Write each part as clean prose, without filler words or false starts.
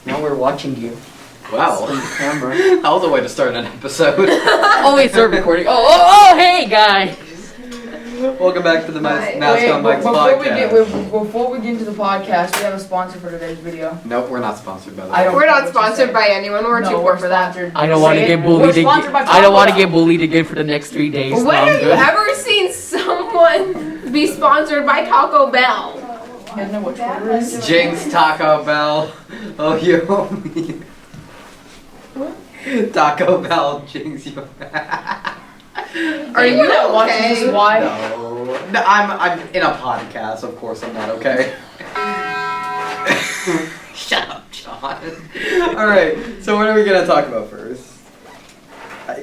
Now we're watching you. Wow. On the camera. That was a way to start an episode. Oh wait, start recording. Oh, hey guys. Welcome back to the Mask on Mike's podcast. Before we get into the podcast, we have a sponsor for today's video. Nope, we're not sponsored by that. We're not sponsored by anyone. We're too poor for that. I don't want to get bullied again. I don't want to get bullied again for the next 3 days. When have you ever seen someone be sponsored by Taco Bell? I don't know what Twitter is. Jinx, Taco Bell. Oh, you owe me. Taco Bell, Jinx, you. Are you not watching okay? this? Why? No, I'm in a podcast. Of course, I'm not okay. Shut up, John. All right. So, what are we gonna talk about first?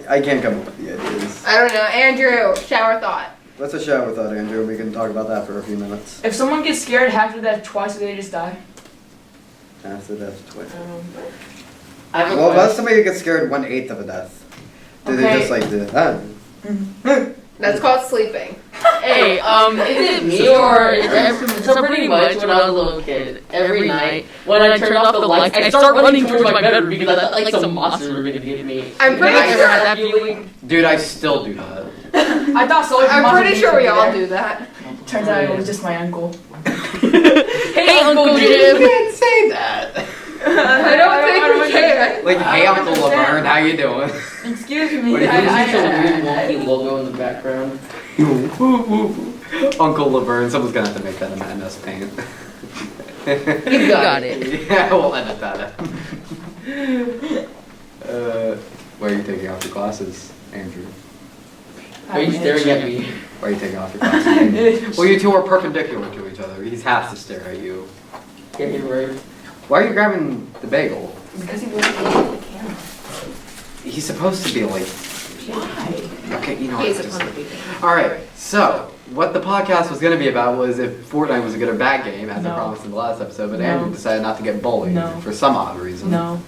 I can't come up with the ideas. I don't know. Andrew, shower thought. What's a shower thought, Andrew? We can talk about that for a few minutes. If someone gets scared half of that twice, do they just die? After death, twice. I have a Well, question. unless somebody gets scared 1/8 of a death. Do they just like do that? That's called sleeping. Hey, is it me or is it so pretty much when I was a little kid, every night when I turned off the lights, I start running towards my bedroom because I thought like some monsters were gonna get me. I'm pretty Have you ever sure. had that feeling? Dude, I still do that. I thought so. I'm pretty sure we all do that. Turns out it was just my uncle. Hey, Uncle Jim. can't say that. I don't think we can. Like, hey, Uncle Laverne, how you doing? Excuse me. What do you There's I- some I- weird wonky logo in the background. Uncle Laverne, someone's gonna have to make that in MS Paint. You got it. Yeah, we'll edit that out. Why are you taking off your glasses, Andrew? Why are you staring at me? Why are you taking off your glasses, Andrew? Well, you two are perpendicular to each other. He has to stare at you. Get me right. Why are you grabbing the bagel? Because he wasn't looking at the camera. He's supposed to be like... Why? Okay, you know He's what? a punk baby. Alright, so, what the podcast was going to be about was if Fortnite was a good or bad game, as I No. promised in the last episode, but No. Andrew decided not to get bullied No. for some odd reason. No.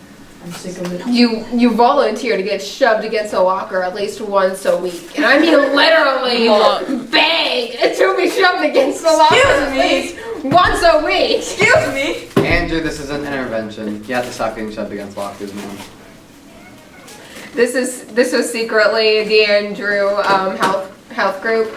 I'm sick of it. You volunteer to get shoved against a locker at least once a week. And I mean literally beg to be shoved against the locker at least once a week. Excuse me. Andrew, this is an intervention. You have to stop getting shoved against lockers, man. This was secretly the Andrew health group.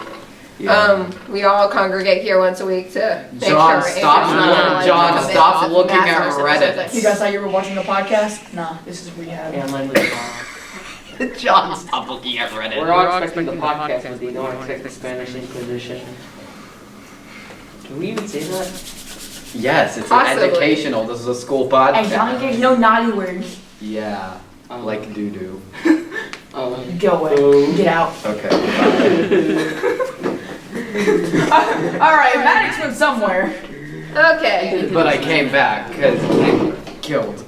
We all congregate here once a week to make John, sure stop- Andrew's not like, John, a bit stop off looking the at gas or Reddit. something. You guys thought you were watching a podcast? Nah, this is rehab. Yeah, mine was John, stop looking at Reddit. We're all expecting the podcast, but they don't expect the Spanish Inquisition. Can we even say that? Yes, it's Possibly. educational. This is a school podcast. And Johnny gave no naughty words. Yeah, like doo-doo. Go away. Get out. Okay, bye. Alright, Maddox went somewhere. Okay. But I came back because he killed.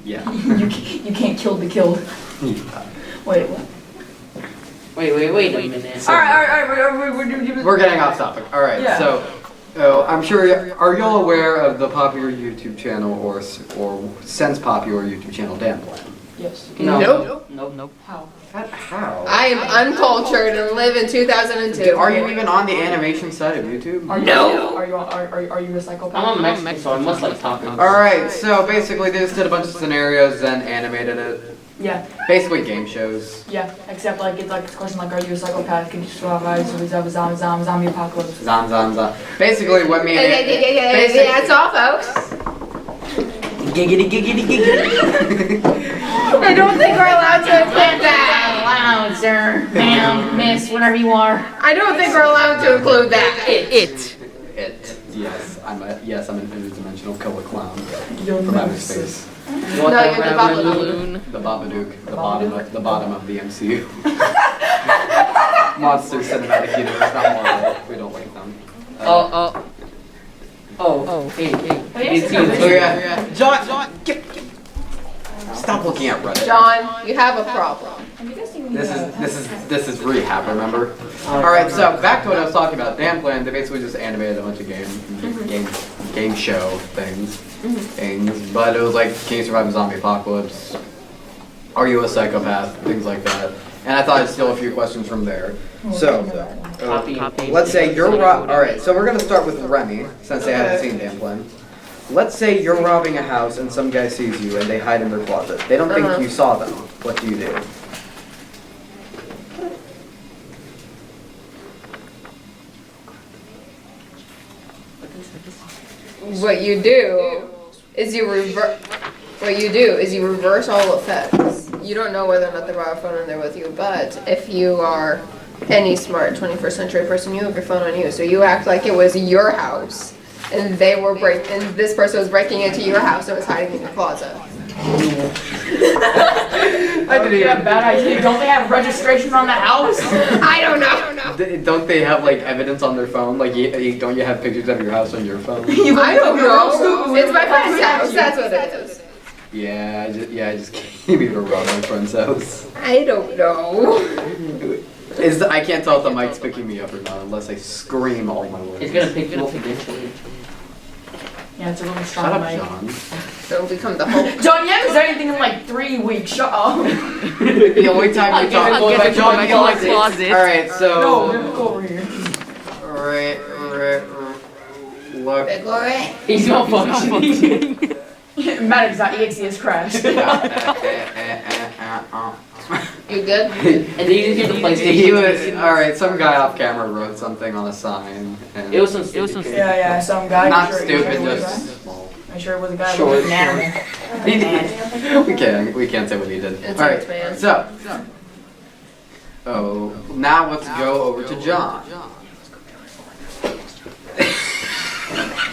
Yeah. You can't kill the killed. Wait, what? Wait a minute. Alright. We're getting off topic. All right, Yeah. so I'm sure are y'all aware of the popular YouTube channel or since popular YouTube channel Danplan? Yes. Nope. Nope. How? How? I am uncultured and live in 2002. Are you even on the animation side of YouTube? Are you, No. Are you a psychopath? I'm Mexican, so I must like talking. All right, so basically they just did a bunch of scenarios and animated it. Yeah, Basically game shows. yeah. Except like it's like this question like, are you a psychopath? Can you survive zombie apocalypse? Zom. Basically what me and That's all, folks. Giggity. I don't think we're allowed to include that. Loud, sir, ma'am, miss, whatever you are. I don't think we're allowed to include that. It. Yes, I'm an interdimensional killer clown You're from outer nice. space. You want No, that you're the rabbit Babadook. balloon? The Babadook, the bottom of the MCU. Monster Cinematic Universe, not Marvel. We don't like them. Hey. yes, Oh yeah. John, get. Stop looking at Reddit. John, you have a problem. This is rehab, remember? Alright, so back to what I was talking about. Danplan, they basically just animated a bunch of game show things. But it was like, can you survive a zombie apocalypse? Are you a psychopath? Things like that. And I thought I'd steal a few questions from there. So, Copy. let's say you're Alright, so we're gonna start with Remy, since they haven't seen Danplan. let's say you're robbing a house and some guy sees you and they hide in their closet. They don't think you saw them. What do you do? What you do is you reverse all effects. You don't know whether or not they brought a phone in there with you, but if you are any smart 21st century person, you have your phone on you, so you act like it was your house, and this person was breaking into your house and was hiding in your closet. I didn't have a bad idea. Don't they have registration on the house? I don't know. Don't they have like evidence on their phone? Like, don't you have pictures of your house on your phone? I don't know. It's my friend's house. That's what it is. Yeah, I just came here to rob my friend's house. I don't know. I can't tell if the mic's picking me up or not unless I scream all my words. It's gonna pick you up eventually. Yeah, it's a really Shut strong up, mic. John. Don't become the Hulk. John, you haven't said anything in like 3 weeks. Shut up. The only time we talk I'll about get John my closet. closet. Alright, No, so. look over here. Look. He's not functioning. Matters.exe is crashed. You good? And then you just get the PlayStation. He was alright. Some guy off camera wrote something on a sign. And It was some stupid. Yeah, some guy. not You sure stupid, it was a just guy? small. I'm sure it was a guy Short, with an animal. We can't say what he did. It's Alright, Ant-Man. so. Oh, now let's go over to John.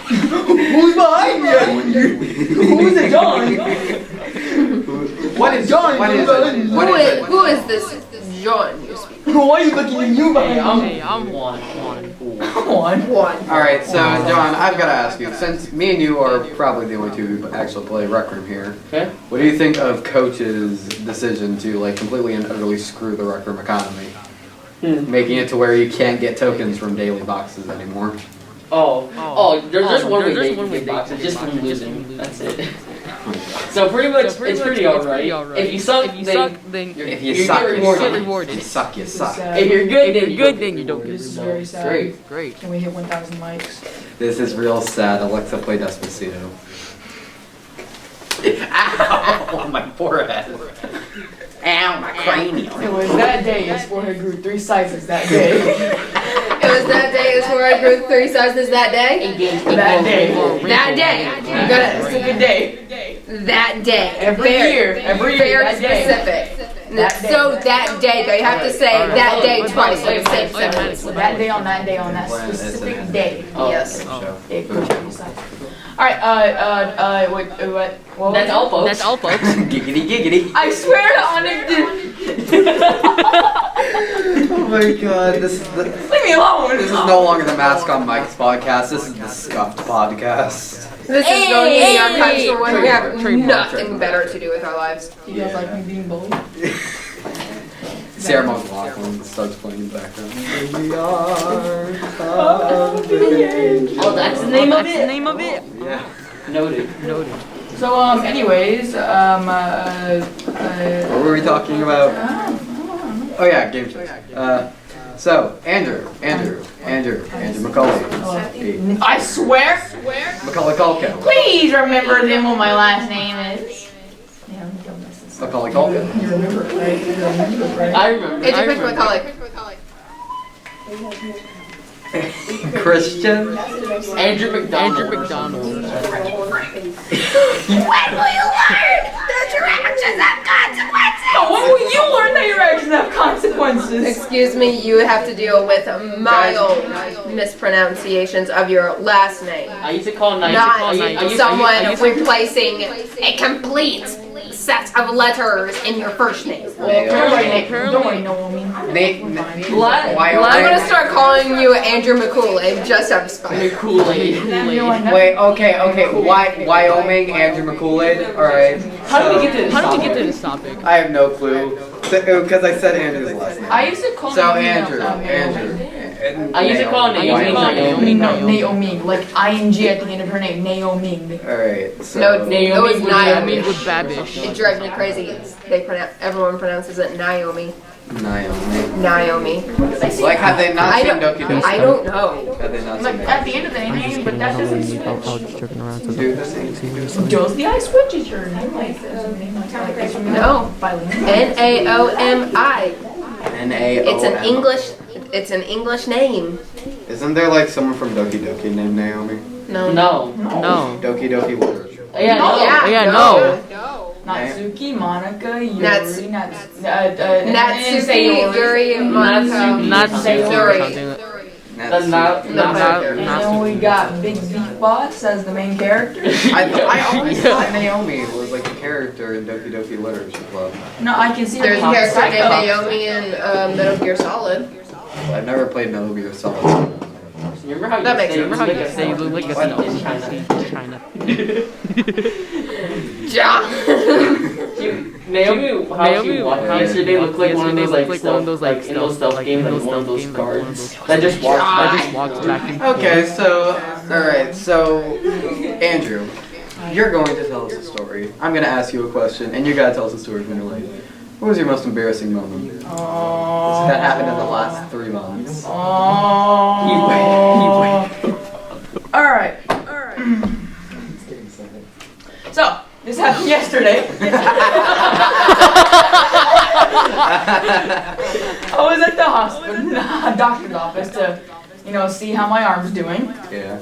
Who's behind you? Who's it, John? What is John? What is it? What is it? Who is this John you speak? Why are you looking at you behind I'm me? one. Come on. One. Alright, so John, I've got to ask you, since me and you are probably the only two who actually play Rec Room here, Okay. what do you think of Coach's decision to like completely and utterly screw the Rec Room economy? Making it to where you can't get tokens from daily boxes anymore. There's just one way they can get boxes, just from losing. That's it. So pretty much, it's pretty alright. If you suck, then If you you suck, get you rewarded. suck. If you suck, you suck. If you're good, then you don't This get is very rewarded. sad. Great. Can we hit 1,000 likes? This is real sad. Alexa, play Despacito. Ow! My forehead. Ow, my cranium. It was that day his forehead grew 3 sizes that day. It was that day his forehead grew 3 sizes that day? That day. That day. You got It's it. a good day. That day. Every year, Very that day. specific. That day. So that day, though, you have to say that day twice in the same sentence. So that day on that specific day. Yes. Okay, cool. Alright, what? That's all, folks. Giggity, giggity. I swear to Onyx, Oh my god, this is leave me alone. This is no longer the Mask on Mike's podcast. This is the Scuffed podcast. This is going to be our archives for when we have nothing better to do with our lives. You guys like me being bullied? Sarah McLaughlin starts playing in the background. Oh, that's the name of it? Yeah. Noted. So, anyways, What were we talking about? Oh yeah, game shows. So Andrew McCully. Hey, I swear, Macaulay Culkin. please remember them what my last name is. Yeah, don't mess this up. Macaulay Culkin. You remember it, right? You remember it, right? I remember. It's your pick McCullough. Christian. Andrew McDonald. When will you learn that your actions have consequences? Oh, when will you learn that your actions have consequences? Excuse me, you have to deal with mild mispronunciations of your last name. I used to call Night. Not someone replacing a complete set of letters in your first name. Don't worry, no one Nate. I'm gonna start calling you Andrew McCooley just out of spite. Kool-Aid. Wait. Okay. Wyoming. Andrew McCooley. All right. How did we get to this topic? I have no clue. Because I said Andrew's last name. I used to call So him Andrew. I used to call it Naomi. Naomi, like ing at the end of her name, Naomi. Alright, so. No, Naomi it was would Naomi. be with Babish. It drives me crazy. Everyone pronounces it Naomi. Naomi. Naomi. Like, had they not I seen don't, Doki Doki? I don't know. Had they not Like seen at the end of the name, but that doesn't switch. joking around. Do the same thing. Does the eye switch? Is your name like it's No. bilingual? Naomi. Naom. It's an English name. Isn't there like someone from Doki Doki named Naomi? No. No. No. Doki Doki Literature. Yeah, no. Yeah, no. Natsuki, Monica, Yuri, Natsuki, Yuri, Monica. Not Sayori. something. That's not. And then we got Big Beef Boss as the main character. I always thought Naomi was like a character in Doki Doki Literature Club. No, I can see her There's a being character named psycho. Naomi in Metal Gear Solid. Well, I've never played Metal Gear Solid. Remember how That you makes say sense. you look like a Say you look like a snake in China? Naomi, how she walked yesterday looked like one of those like in those stealth games, like one of those guards that just walked back and Okay, so, alright, so, Andrew, you're going to tell us a story. I'm going to ask you a question, and you got to tell us a story from your life. What was your most embarrassing moment? That happened in the last 3 months. Alright. So, this happened yesterday. I was at the hospital, doctor's office to, see how my arm's doing. Yeah.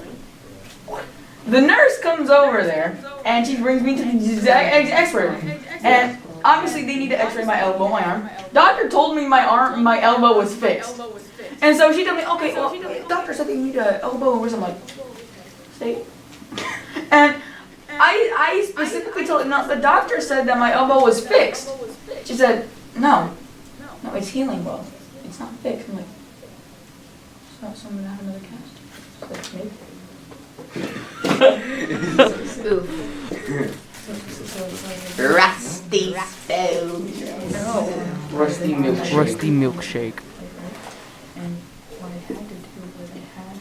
The nurse comes over there, and she brings me to the x-ray room. And obviously they need to x-ray my elbow, my arm. Doctor told me my elbow was fixed. And so she told me, okay, well, doctor said that you need an elbow and wrist. I'm like, stay. And I specifically told her, no, the doctor said that my elbow was fixed. She said, no, it's healing well. It's not fixed. I'm like, so someone have another cast? Maybe. Rusty stone. Rusty milkshake. Rusty milkshake. And what I had to do was I had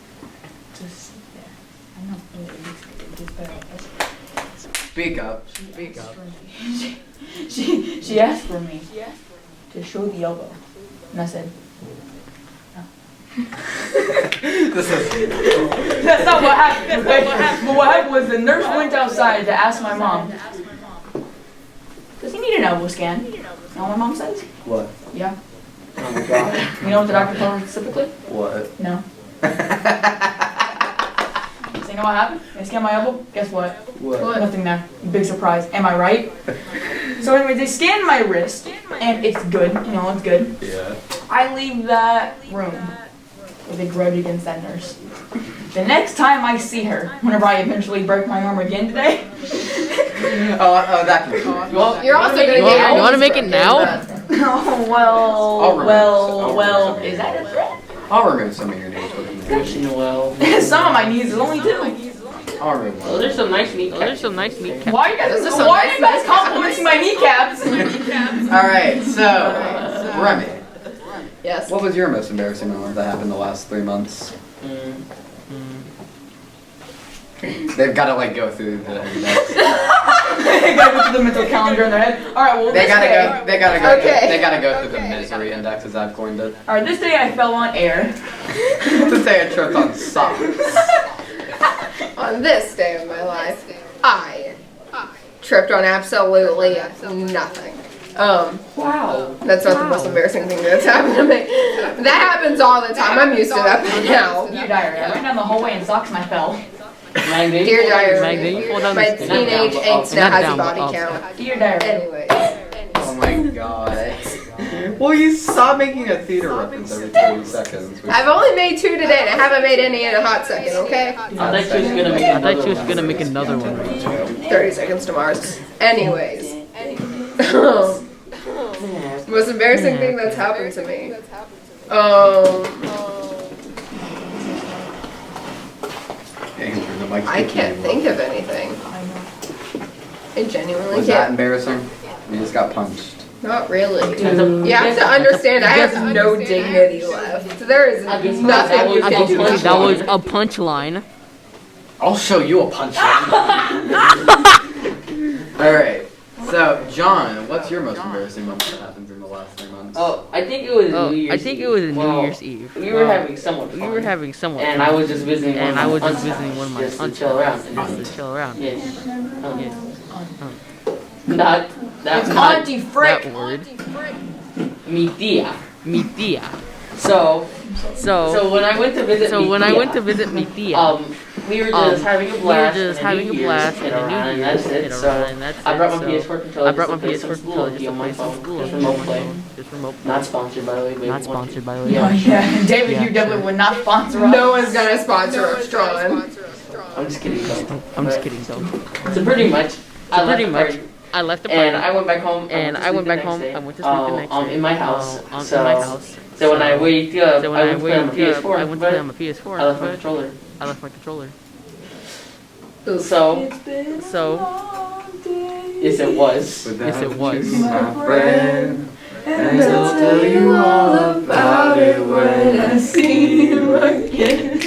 to sit there. I know, it gets better. Speak up. Speak up. She asked for me to show the elbow. And I said, no. That's not what happened. But what happened was the nurse went outside to ask my mom, does he need an elbow scan? You know what my mom says? What? Yeah. Oh my god. You know what the doctor told her specifically? What? No. So you know what happened? I scanned my elbow. Guess what? What? Nothing there. Big surprise. Am I right? So anyway, they scanned my wrist, and it's good. It's good. Yeah. I leave that room with a grudge against that nurse. The next time I see her, whenever I eventually break my arm again today. Oh, that can be. You're also gonna You want to make it now? Oh, I'll well, remove is that a threat? I'll remove some of your names with them. Wishing well. Some of my knees is only 2. I'll remove Those one. are some nice meat. There's some nice meat. Why are you guys, Those are some why are nice you guys kneecaps. complimenting my kneecaps? Alright, so, Remy, Yes. what was your most embarrassing moment that happened the last 3 months? They've got to like go through the index. They gotta go through the mental calendar in their head. Alright, well They this gotta day, go. They gotta go. Okay. They gotta go through the misery index as I've coined it. alright, this day I fell on air. To say I tripped on socks. On this day of my life, I tripped on absolutely nothing. Wow. That's not the most embarrassing thing that's happened to me. That happens all the time. I'm used to that by now. Dear diary, I ran down the hallway in socks and I fell. Maggie. Dear diary, Maggie, you fall down my the stairs. teenage angst now has a body count. Dear diary. Anyways, Oh my god. Well, you stop making a theater reference every 30 seconds. I've only made 2 today, and I haven't made any in a hot second. Okay, I thought she was gonna make I another thought she was one. gonna make another one. 30 seconds to Mars. Anyways, most embarrassing thing that's happened to me. Andrew, the mic's I picking can't you think up. of anything. I genuinely Was that can't. embarrassing? You just got punched. Not really. Dude. You have to understand, I have no dignity left. There is I guess nothing you I can guess do. That was a punchline. I'll show you a punchline. Alright. So, John, what's your most embarrassing moment that happened in the last 3 months? Oh, I think it was Oh, New Year's I think Eve. it was New Well, Year's Eve. We were having somewhat fun. We were having somewhat And fun. I was just visiting one of And I my was just aunts' visiting one of my just to aunts' chill around. just to chill around. Yes. Yes. Not that It's not Auntie Frick. That word. mi tia. Mi tia. So So when I went to visit mi when I tia, went to visit mi tia, we were just having a blast. we were just and having a New Year's blast hit and a around, New and Year's that's it. hit So around, and that's I brought it. my So PS4 controller. I brought my just to play PS4 some controller just Spelunky to on my play some phone. school. Just remote play. Just remote play. Not sponsored by the way. Not sponsored by the way. Oh yeah, David, Yeah, you definitely sure. would not sponsor us. No one's gonna sponsor us, John. I'm just kidding though. I'm just But- kidding though. So pretty much, I left Pretty the much, party, I left the and party. I went back home. And I went back home. Day, I went to sleep the next day. in my house. In my house. So when I wake up, So when I I went to play on my wake up, PS4. I went to play on my PS4. I left my but controller. I left my controller. So So yes, it was. Yes, it was. My friend, and I'll tell you all about it when I see you again.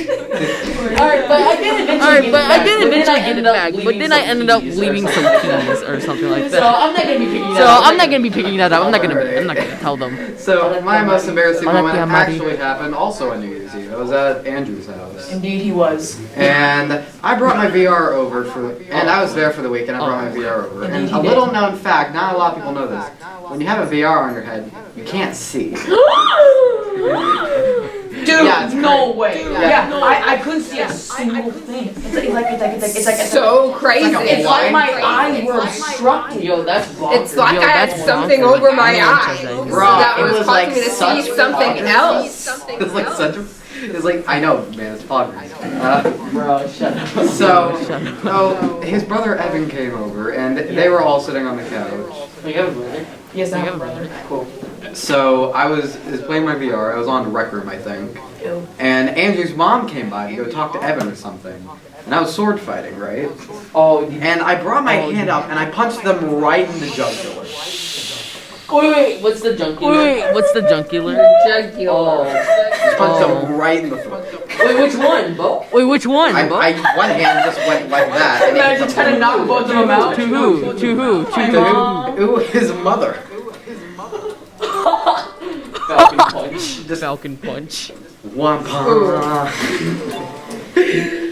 Alright, but I did eventually Alright, get but it I back, did eventually get it back. But leaving then I some ended up keys or leaving some something. keys or something like So that. I'm not gonna be picking that So up. I'm not gonna be picking that up. I'm not gonna tell them. So, my most embarrassing Hola, moment tía Mari. actually happened also on New Year's Eve. I was at Andrew's house. Indeed, he was. And I brought my VR over and I was there for the week, and I brought my VR over. And a little known fact, not a lot of people know this, when you have a VR on your head, you can't see. Dude, Yeah, it's no crazy. way. Yeah. Yeah, I couldn't see a single thing. It's like So crazy. it's like my eyes were obstructed. Yo, that's bonkers. It's like Yo, I had that's something bonkers. over my No one eye says that. Bro, that it was was causing like me to such see something bonkers. else. It's like such a. It's like, I know, man, it's poggers. Bro, shut up. So, his brother Evan came over, and they were all sitting on the couch. We have a brother. Yes, I have a brother. Cool. So, I was playing my VR, I was on Rec Room, I think. Ew. And Andrew's mom came by to go talk to Evan or something. And I was sword fighting, right? Oh, And I brought my hand up and I punched them right in the jugular. wait, what's the junkie? Wait, what's the jungular? Oh. Just punched them right in the throat. Wait, which one, Bo? Wait, which one? I one hand just went like that. And Imagine trying to knock both of them out. To who? To who? To My who? mom. Ooh, his mother. Falcon punch. Just Falcon punch. one punch.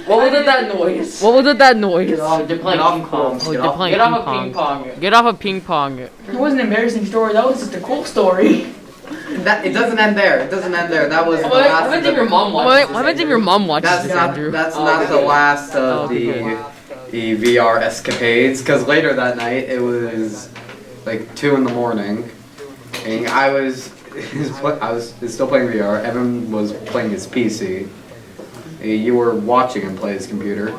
What was that noise? What was that noise? Oh, they're playing Get off ping pong. Chrome. Oh, Get they're off. playing Get ping off of ping pong. pong. Get off of ping pong. It wasn't an embarrassing story. That was just a cool story. That it doesn't end there. It doesn't end there. That was the Well, last. I bet if your mom watches Why this, would think your mom watches That's this, not. Andrew? That's Oh, not okay. the last of Oh, okay. the VR escapades. Because later that night it was like 2 in the morning, and I was still playing VR. Evan was playing his PC. You were watching him play his computer.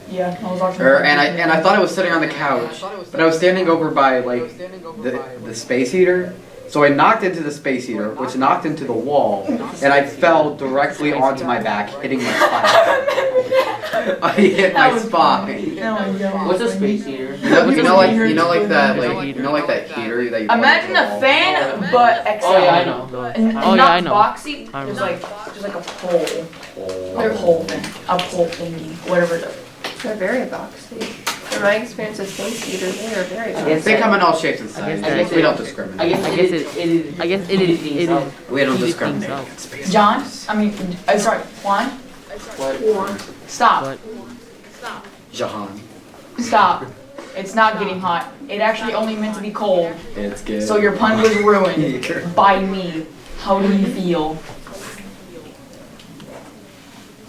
Yeah, I was watching. And I thought I was sitting on the couch, but I was standing over by like the space heater. So I knocked into the space heater, which knocked into the wall, and I fell directly onto my back, hitting my spine. I hit my spine. What's a space heater? You know like that heater that you. plug Imagine into the a wall? fan, but XL. Oh yeah, I know. And Oh, yeah, not I know. boxy. I Just know. like a pole. A pole thing. A pole thingy. Whatever it is. They're very boxy. In my experience with space heaters, they are very I guess boxy. They come in all shapes and I guess sizes. that- We don't I discriminate. guess I guess it is. I guess it is. We don't Easy discriminate things against space. John, sorry, Juan, What? stop. What? Jahan. Stop. It's not getting hot. It actually only meant to be cold. It's good. So your pun was ruined Here. by me. How do you feel?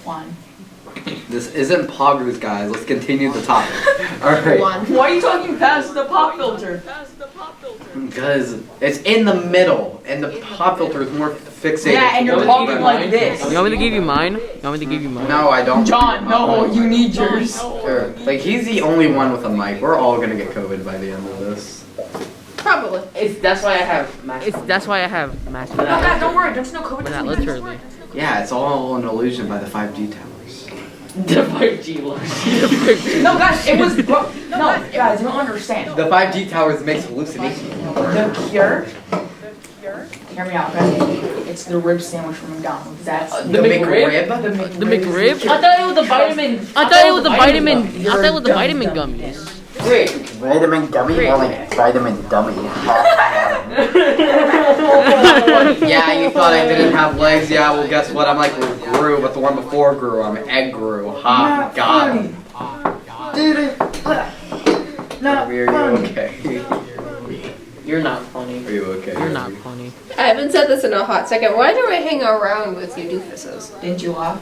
Juan. This isn't Poggers, guys. Let's continue the topic. Alright. One. Why are you talking past the pop filter? Because it's in the middle, and the pop filter is more fixated. Yeah, and you're Don't talking even like mind. this. You want me to give you mine? You want me to give you mine? No, I don't. John, no, you need yours. Sure. Like, he's the only one with a mic. We're all gonna get COVID by the end of this. Probably. That's why I have mask. That's why I have mask. Oh God, don't worry, don't you know COVID Well, not doesn't literally. Yeah, it's all an illusion by the 5G towers. The 5G lotion. No, guys, it was. No, guys, you don't understand. The 5G towers makes hallucinations. The cure. Hear me out, guys. It's the rib sandwich from McDonald's. That's The McRib? The McRib? I thought it was the vitamin. I thought it was the vitamin. I thought it was the vitamin gummies. Wait. Vitamin dummy, more like vitamin dummy. Yeah, you thought I didn't have legs. Yeah, well, guess what? I'm like Gru, but the one before Gru, I'm Egg Gru. Ha, got him. Are you okay? You're not funny. Are you okay? You're not funny. I haven't said this in a hot second. Why do I hang around with you doofuses? Didn't you laugh?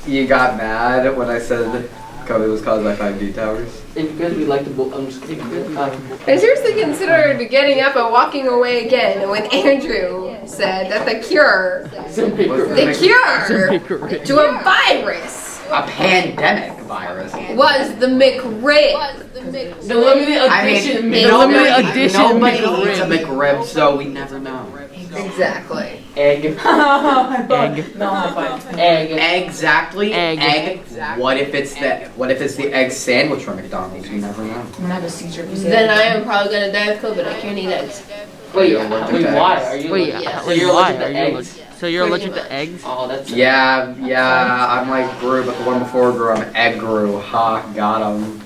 You got mad when I said COVID was caused by 5G towers? It's because we like to book. I'm just kidding. I seriously considered getting up and walking away again when Andrew said that the cure to a virus A pandemic virus. was the McRib. The limited edition. limited edition Nobody McRib. eats a McRib, so we never know. Exactly. Egg. Egg. No, high five. Egg. Exactly. Egg. What if it's the egg sandwich from McDonald's? You never know. I'm gonna have a seizure. if you say Then that. I am probably gonna die of COVID. I can't eat eggs. Wait, You're allergic wait, to why? eggs. Are you Wait, allergic? yeah. So you're why allergic to are you eggs? allergic? So you're allergic to eggs? Oh, that's Yeah, I'm like Gru, but the one before Gru, I'm Egg Gru. Ha, got him.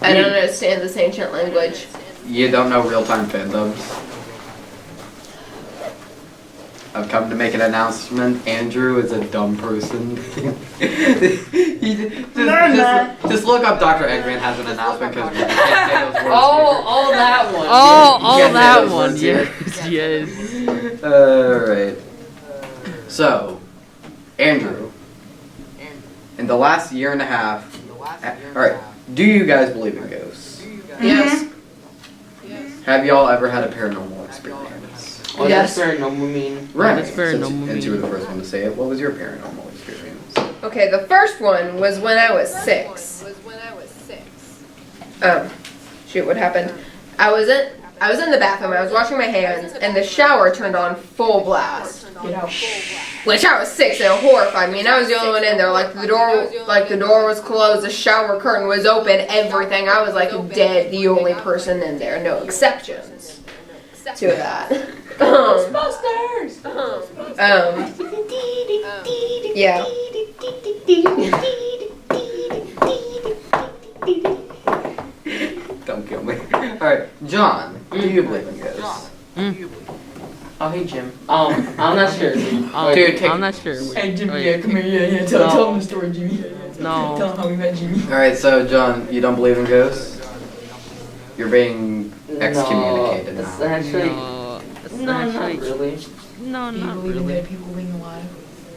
I don't understand this ancient language. You don't know real-time fandoms. I've come to make an announcement. Andrew is a dumb person. Just look up Dr. Eggman has an announcement because we can't say those words. all that one. Oh, all can't say that those one. words here. Yes, yes. Alright. So, Andrew, in the last year and a half, alright, do you guys believe in ghosts? Yes. Have y'all ever had a paranormal experience? Oh, Yes. that's paranormal mean. Right. That's paranormal Since you were the first one to say it, what was your paranormal experience? Okay, the first one was when I was 6. Shoot, what happened? I was in the bathroom. I was washing my hands, and the shower turned on full blast. Get out. Which I was 6, and it horrified me. And I was the only one in there. Like the door was closed, the shower curtain was open, everything. I was like dead, the only person in there. No exceptions to that. Ghostbusters. Yeah. Don't kill me. Alright, John, do you believe in ghosts? Oh, hey, Jim. I'm not sure. Dude, take- I'm not sure. Hey, Jimmy, Wait. yeah, come here, yeah. Tell him the story, Jimmy. No. Tell him how we met Jimmy. Alright, so John, you don't believe in ghosts? You're being excommunicated No, it's now. actually. No, it's No, not actually, really. no, Do you not believe in really. dead people being alive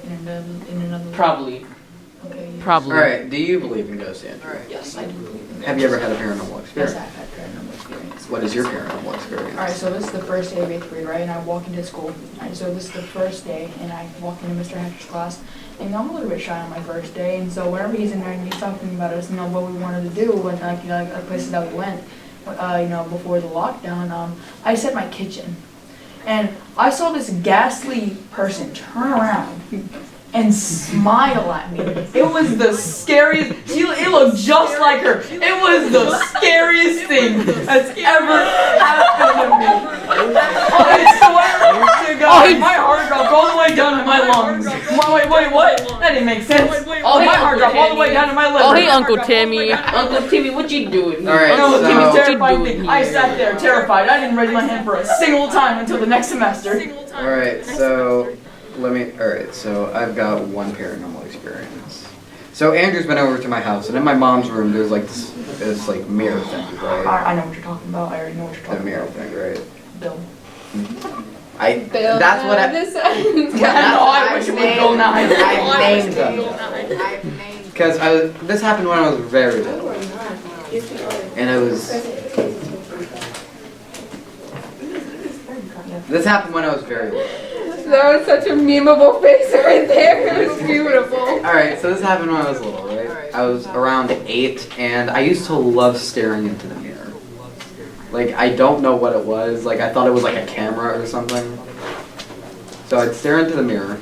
in another? Probably. Okay. Yeah. Probably. Alright, do you believe in ghosts, Andrew? Yes, I do believe in Have you ever had a paranormal Yes, experience? I've had paranormal experience. What is your paranormal experience? Alright, so this is the first day of 8th grade, right? And I walk into school. Alright, so this is the first day, and I walk into Mr. Hatcher's class. And I'm a little bit shy on my first day, and so whenever he's in there and he's talking about us, what we wanted to do, and like places that we went, before the lockdown, I said my kitchen. And I saw this ghastly person turn around and smile at me. It was the scariest. It looked just like her. It was the scariest thing that's ever happened to me. I swear to God, my heart dropped all the way down to my lungs. Wait, what? That didn't make sense. Oh, my heart dropped all the way down to my liver. Oh, hey, Uncle Timmy. Uncle Timmy, what you doing? Alright, No, so- it was What you terrifying doing thing. I here? sat there terrified. I didn't raise my hand for a single time until the next semester. Alright, so so I've got one paranormal experience. So Andrew's been over to my house, and in my mom's room there's like this like mirror thing, right? I know what you're talking about. I already know what you're The talking mirror about. thing, right? Bill. That's what I This I wish it was Bill Nye. I named them. Because this happened when I was very little. And this happened when I was very little. That was such a memeable face right there. It was beautiful. Alright, so this happened when I was little, right? I was around 8, and I used to love staring into the mirror. Like, I don't know what it was. Like, I thought it was like a camera or something. So I'd stare into the mirror.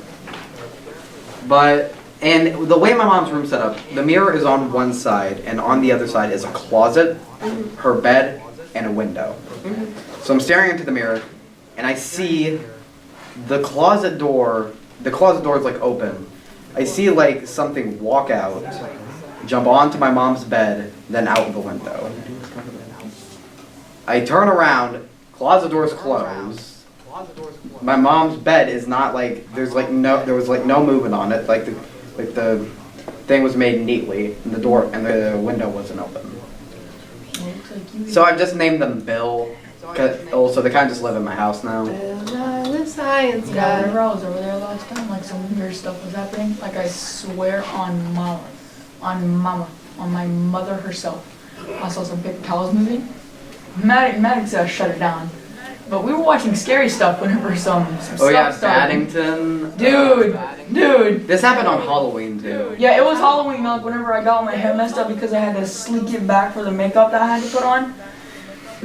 But And the way my mom's room's set up, the mirror is on one side, and on the other side is a closet, her bed, and a window. So I'm staring into the mirror, and I see the closet door. The closet door is like open. I see like something walk out, jump onto my mom's bed, then out the window. I turn around, closet door's closed. My mom's bed is not like there was like no movement on it. Like the thing was made neatly, and the door and the window wasn't open. So I've just named them Bill. Also, they kind of just live in my house now. The science Yeah, whenever guy. I was over there last time, like some weird stuff was happening. Like I swear on mama, on my mother herself, I saw some paper towels moving. Maddox shut it down. But we were watching scary stuff whenever some Oh stuff yeah, started. Paddington. Dude. This happened on Halloween too. Yeah, it was Halloween, like whenever I got my hair messed up because I had to sleek it back for the makeup that I had to put on.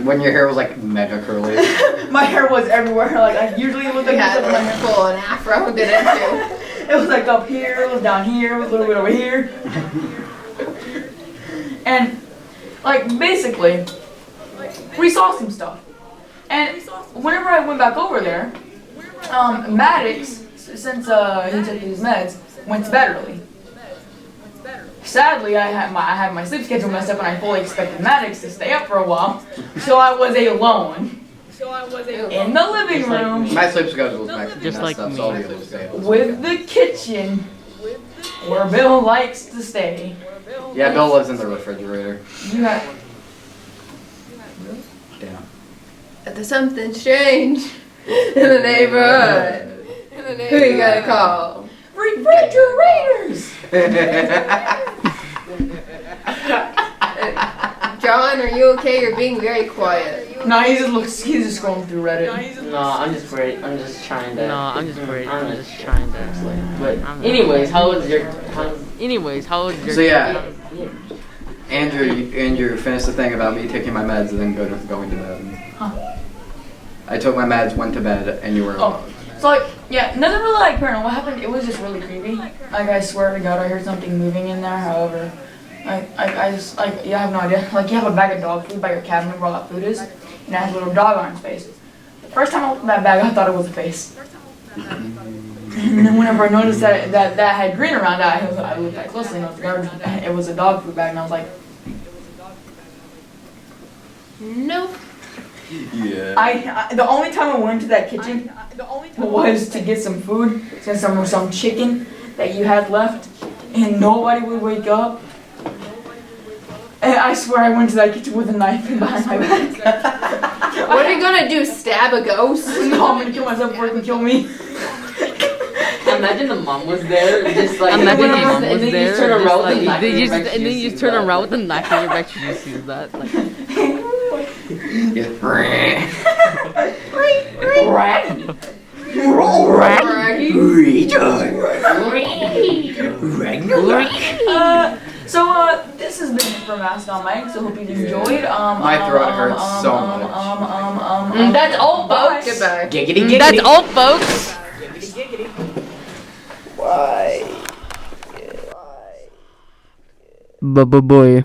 When your hair was like mega curly. My hair was everywhere. Like I usually look We like had this up in my hair. full an afro, didn't you? It was like up here, it was down here, it was a little bit over here. And like basically, we saw some stuff. And whenever I went back over there, Maddox, since he took his meds, went to bed early. Sadly, I had my sleep schedule messed up, and I fully expected Maddox to stay up for a while, so I was alone in the living room My sleep schedule was Just messed like up, me. so I'll be able to stay. with the kitchen where Bill likes to stay. Yeah, Bill lives in the refrigerator. You have Damn. There's something strange in the neighborhood. Who you gotta call? refrigerators. John, are you okay? You're being very quiet. No, he's just scrolling through Reddit. No, I'm just great. I'm just trying to. No, I'm just great. I'm I'm just trying to. But anyways, how was your? Anyways, how was your? So yeah, Andrew finished the thing about me taking my meds and then going to bed. Huh. I took my meds, went to bed, and you were Oh. alone. So like, yeah, nothing really like paranormal happened. It was just really creepy. Like I swear to God, I heard something moving in there. However, I just like I have no idea. Like you have a bag of dog food by your cabinet where all that food is, and it has a little dog on its face. The first time I opened that bag, I thought it was a face. And then whenever I noticed that had green around it, I looked at it closely and it was garbage. It was a dog food bag, and I was like, Nope. Yeah. the only time I went into that kitchen was to get some food, some chicken that you had left, and nobody would wake up. And I swear I went to that kitchen with a knife in behind my back. What are you gonna do? Stab a ghost? No, I'm gonna kill myself before it can kill me. Imagine the mom was there, just like. Imagine the and mom then was you there. just turn around with the Just knife like, in your back, and then you just turn around with the knife in your back. She just sees that. Like, So this has been it from Ask on Mike. So hope you enjoyed. My throat hurts so much. That's all, folks. Goodbye. Giggity giggity. that's all, folks. Why? Boy.